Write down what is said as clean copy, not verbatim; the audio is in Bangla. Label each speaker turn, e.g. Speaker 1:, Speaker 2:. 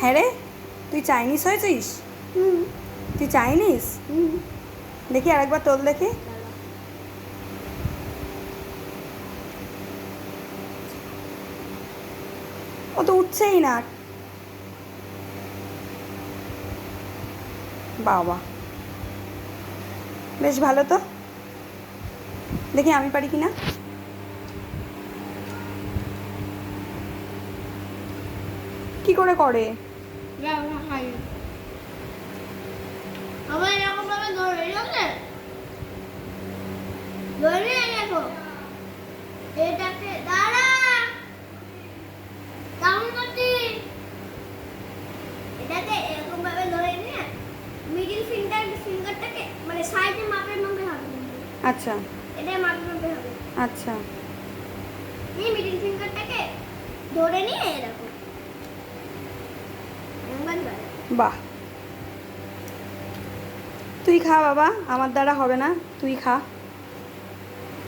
Speaker 1: হ্যাঁ রে, তুই চাইনিজ হয়েছিস? তুই চাইনিজ? দেখি আরেকবার তোল দেখি। ও তো উঠছেই না। বাবা, বেশ ভালো তো। দেখি আমি পারি কিনা। কি করে করে?
Speaker 2: আমার এরকম ভাবে ধরে রাখলে ধরে রাখো এটাকে দাঁড়া কাউন্ট করছি এটাকে এরকম ভাবে ধরে নিয়ে মিডল ফিঙ্গারটাকে মানে সাইডে মাপের মধ্যে হবে।
Speaker 1: আচ্ছা,
Speaker 2: এটা মাপের মধ্যে হবে।
Speaker 1: আচ্ছা,
Speaker 2: এই মিডল ফিঙ্গারটাকে ধরে নিয়ে এরকম
Speaker 1: বাহ। তুই খা বাবা, আমার দ্বারা হবে না, তুই খা।